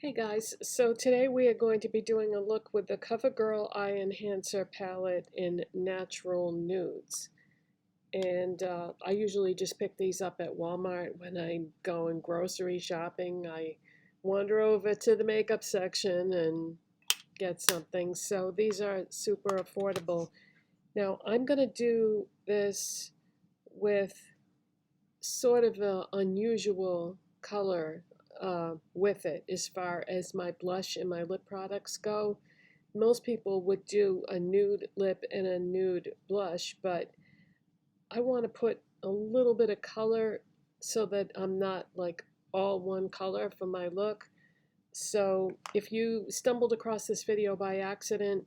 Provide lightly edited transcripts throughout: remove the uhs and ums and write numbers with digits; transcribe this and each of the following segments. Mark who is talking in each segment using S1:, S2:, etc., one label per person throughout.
S1: Hey guys, so today we are going to be doing a look with the Covergirl Eye Enhancer palette in Natural Nudes. And I usually just pick these up at Walmart when I'm going grocery shopping. I wander over to the makeup section and get something. So these are super affordable. Now I'm going to do this with sort of an unusual color with it as far as my blush and my lip products go. Most people would do a nude lip and a nude blush, but I want to put a little bit of color so that I'm not like all one color for my look. So if you stumbled across this video by accident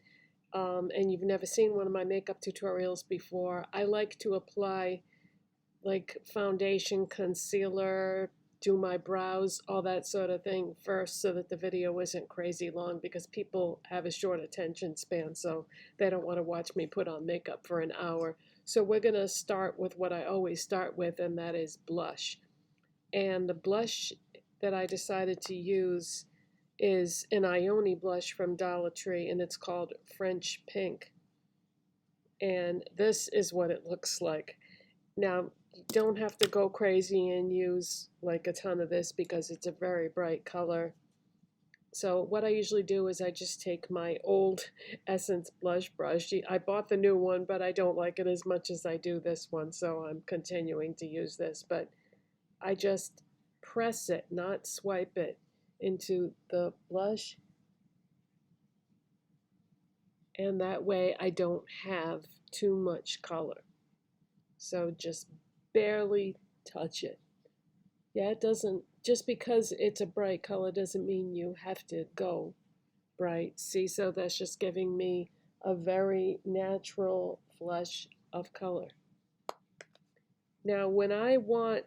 S1: and you've never seen one of my makeup tutorials before, I like to apply like foundation, concealer, do my brows, all that sort of thing first so that the video isn't crazy long because people have a short attention span, so they don't want to watch me put on makeup for an hour. So we're going to start with what I always start with, and that is blush. And the blush that I decided to use is an Ioni blush from Dollar Tree, and it's called French Pink. And this is what it looks like. Now, you don't have to go crazy and use like a ton of this because it's a very bright color. So what I usually do is I just take my old Essence blush brush. I bought the new one, but I don't like it as much as I do this one, so I'm continuing to use this. But I just press it, not swipe it, into the blush. And that way I don't have too much color. So just barely touch it. Yeah, it doesn't, just because it's a bright color doesn't mean you have to go bright. See, so that's just giving me a very natural flush of color. Now, when I want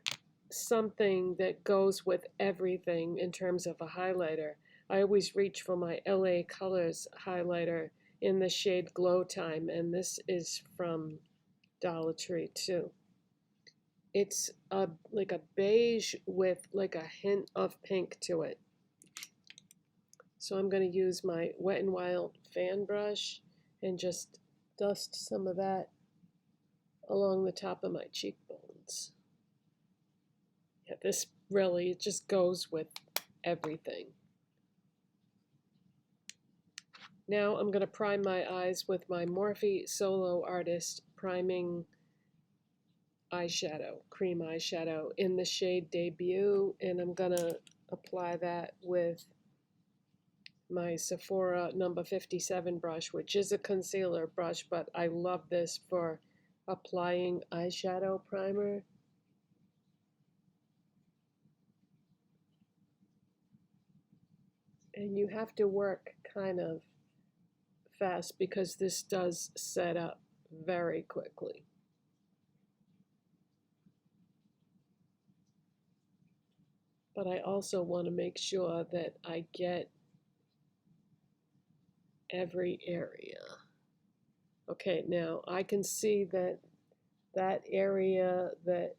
S1: something that goes with everything in terms of a highlighter, I always reach for my LA Colors highlighter in the shade Glow Time, and this is from Dollar Tree too. It's like a beige with like a hint of pink to it. So I'm going to use my Wet n Wild fan brush and just dust some of that along the top of my cheekbones. Yeah, this really, it just goes with everything. Now I'm going to prime my eyes with my Morphe Solo Artist Priming eyeshadow, cream eyeshadow in the shade Debut, and I'm gonna apply that with my Sephora number 57 brush, which is a concealer brush, but I love this for applying eyeshadow primer. And you have to work kind of fast because this does set up very quickly. But I also want to make sure that I get every area. Okay, now I can see that that area that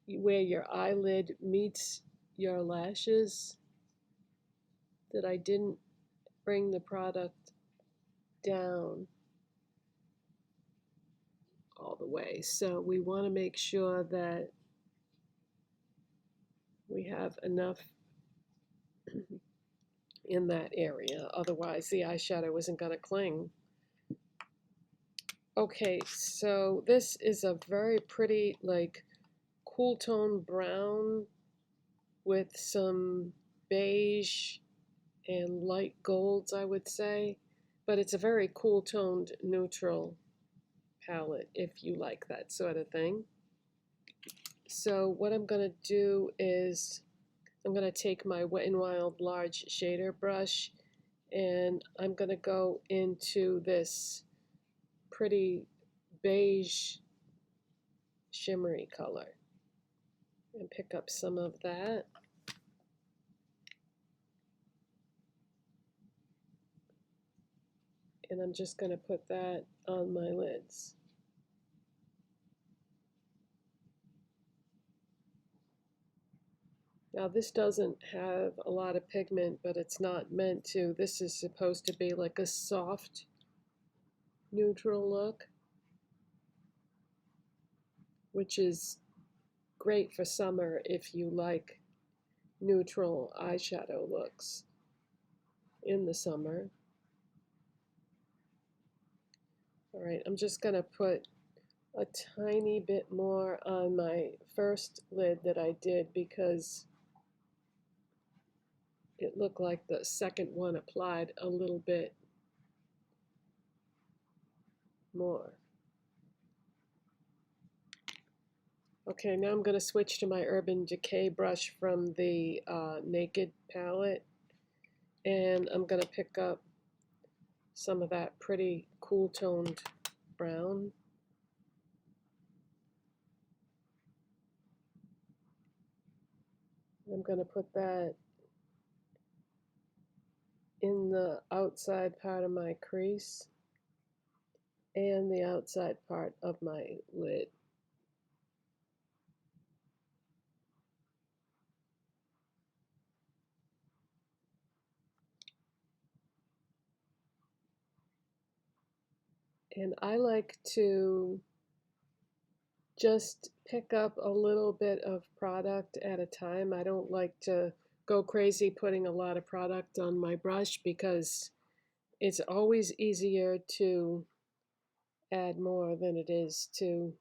S1: where your eyelid meets your lashes, that I didn't bring the product down all the way. So we want to make sure that we have enough in that area. Otherwise, the eyeshadow isn't going to cling. Okay, so this is a very pretty, like, cool tone brown with some beige and light golds, I would say. But it's a very cool toned neutral palette if you like that sort of thing. So what I'm going to do is I'm going to take my Wet n Wild large shader brush and I'm going to go into this pretty beige shimmery color and pick up some of that. And I'm just going to put that on my lids. Now this doesn't have a lot of pigment, but it's not meant to. This is supposed to be like a soft, neutral look, which is great for summer if you like neutral eyeshadow looks in the summer. All right, I'm just gonna put a tiny bit more on my first lid that I did because it looked like the second one applied a little bit more. Okay, now I'm going to switch to my Urban Decay brush from the Naked palette, and I'm going to pick up some of that pretty cool toned brown. I'm going to put that in the outside part of my crease and the outside part of my lid. And I like to just pick up a little bit of product at a time. I don't like to go crazy putting a lot of product on my brush because it's always easier to add more than it is to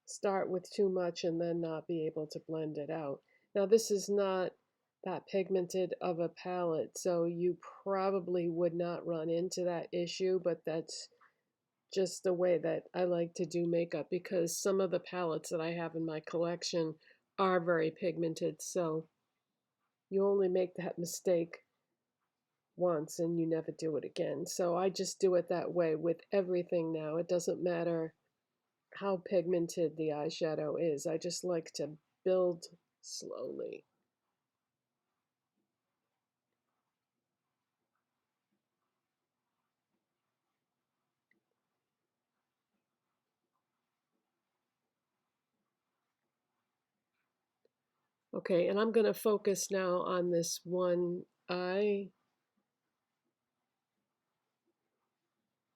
S1: start with too much and then not be able to blend it out. Now this is not that pigmented of a palette, so you probably would not run into that issue, but that's just the way that I like to do makeup because some of the palettes that I have in my collection are very pigmented, so you only make that mistake once and you never do it again. So I just do it that way with everything now. It doesn't matter how pigmented the eyeshadow is. I just like to build slowly. Okay, and I'm going to focus now on this one eye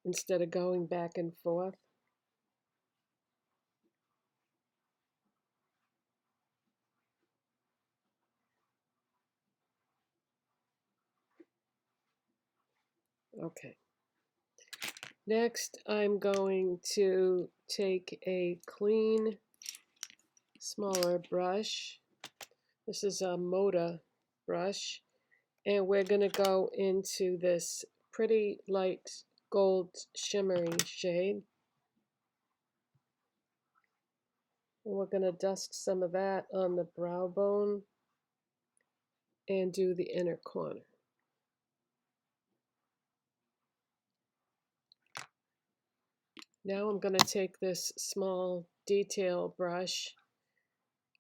S1: instead of going back and forth. Okay. Next, I'm going to take a clean, smaller brush. This is a Moda brush, and we're going to go into this pretty light gold shimmery shade. And we're going to dust some of that on the brow bone and do the inner corner. Now I'm going to take this small detail brush.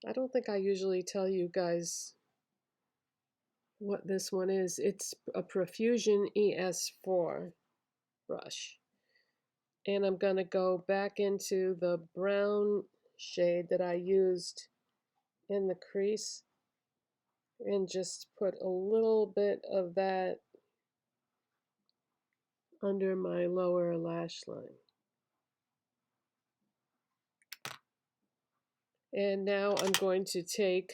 S1: I don't think I usually tell you guys what this one is. It's a Profusion ES4 brush. And I'm going to go back into the brown shade that I used in the crease and just put a little bit of that under my lower lash line. And now I'm going to take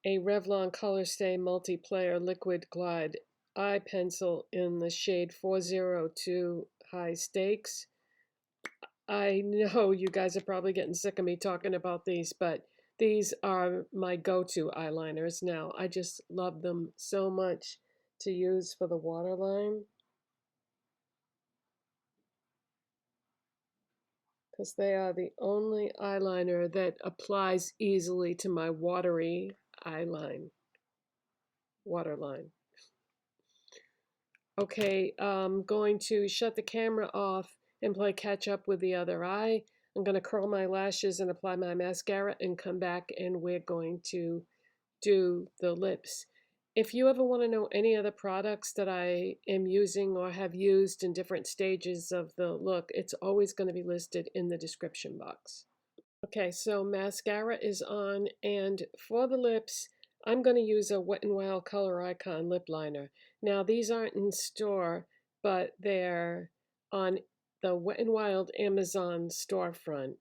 S1: a Revlon Colorstay Multiplayer Liquid Glide eye pencil in the shade 402 High Stakes. I know you guys are probably getting sick of me talking about these, but these are my go-to eyeliners now. I just love them so much to use for the waterline because they are the only eyeliner that applies easily to my watery waterline. Okay, I'm going to shut the camera off and play catch up with the other eye. I'm going to curl my lashes and apply my mascara and come back and we're going to do the lips. If you ever want to know any other products that I am using or have used in different stages of the look, it's always going to be listed in the description box. Okay, so mascara is on, and for the lips, I'm going to use a Wet n Wild Color Icon lip liner. Now, these aren't in store, but they're on the Wet n Wild Amazon storefront,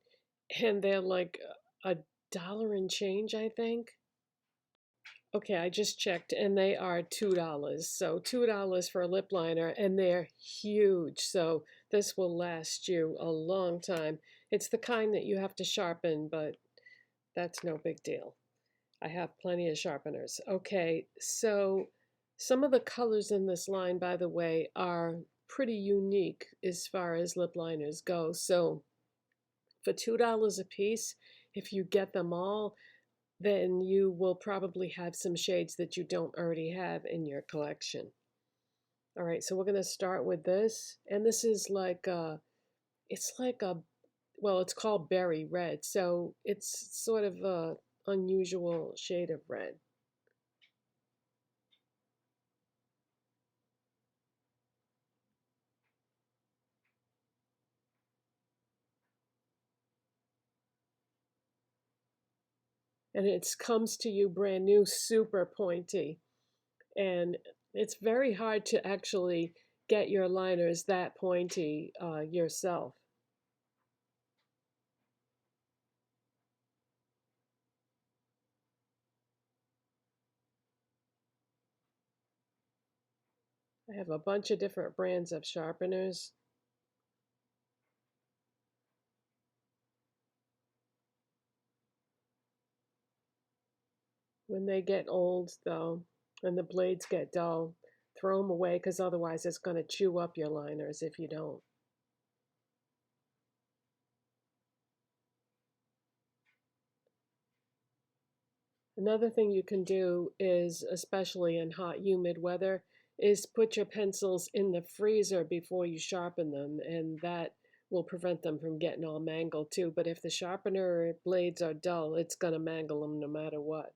S1: and they're like $1 and change, I think. Okay, I just checked, and they are $2. So $2 for a lip liner, and they're huge. So this will last you a long time. It's the kind that you have to sharpen, but that's no big deal. I have plenty of sharpeners. Okay, so some of the colors in this line, by the way, are pretty unique as far as lip liners go. So for $2 a piece, if you get them all, then you will probably have some shades that you don't already have in your collection. All right, so we're going to start with this. And this is like it's like a, well, it's called berry red. So it's sort of a unusual shade of red. And it comes to you brand new, super pointy. And it's very hard to actually get your liners that pointy yourself. I have a bunch of different brands of sharpeners. When they get old, though, and the blades get dull, throw them away because otherwise it's going to chew up your liners if you don't. Another thing you can do is, especially in hot, humid weather, is put your pencils in the freezer before you sharpen them, and that will prevent them from getting all mangled too. But if the sharpener blades are dull, it's going to mangle them no matter what.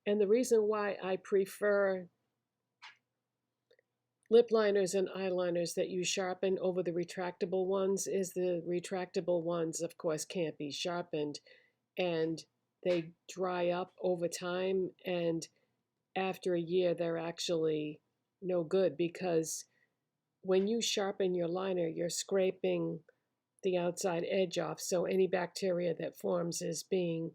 S1: And the reason why I prefer lip liners and eyeliners that you sharpen over the retractable ones is the retractable ones, of course, can't be sharpened, and they dry up over time, and after a year they're actually no good because when you sharpen your liner, you're scraping the outside edge off, so any bacteria that forms is being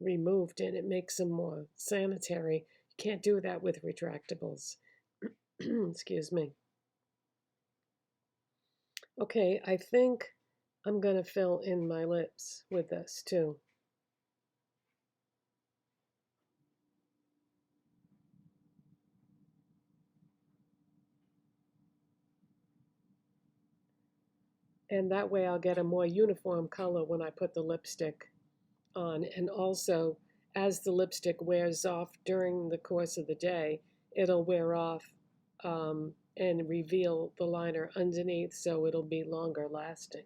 S1: removed, and it makes them more sanitary. You can't do that with retractables. Excuse me. Okay, I think I'm going to fill in my lips with this too. And that way I'll get a more uniform color when I put the lipstick on. And also, as the lipstick wears off during the course of the day, it'll wear off and reveal the liner underneath, so it'll be longer lasting.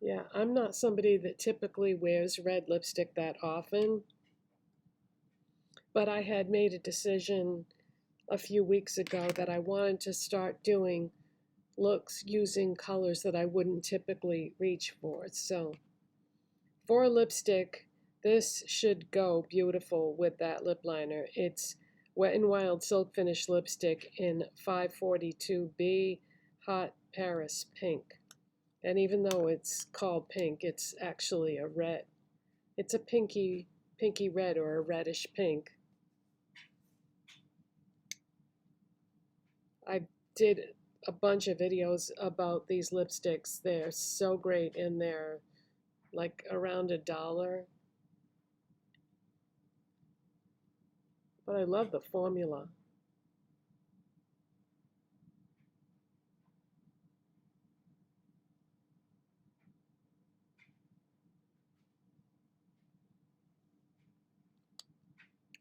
S1: Yeah, I'm not somebody that typically wears red lipstick that often, but I had made a decision a few weeks ago that I wanted to start doing looks using colors that I wouldn't typically reach for. So for a lipstick, this should go beautiful with that lip liner. It's Wet n Wild Silk Finish Lipstick in 542B Hot Paris Pink. And even though it's called pink, it's actually a red. It's a pinky red or a reddish pink. I did a bunch of videos about these lipsticks. They're so great, and they're like around $1. But I love the formula.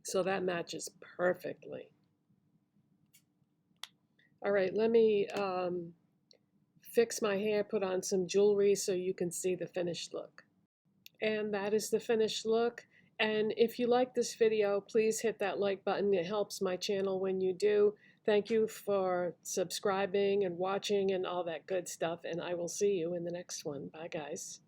S1: So that matches perfectly. All right, let me fix my hair, put on some jewelry so you can see the finished look. And that is the finished look. And if you like this video, please hit that like button. It helps my channel when you do. Thank you for subscribing and watching and all that good stuff. And I will see you in the next one. Bye, guys.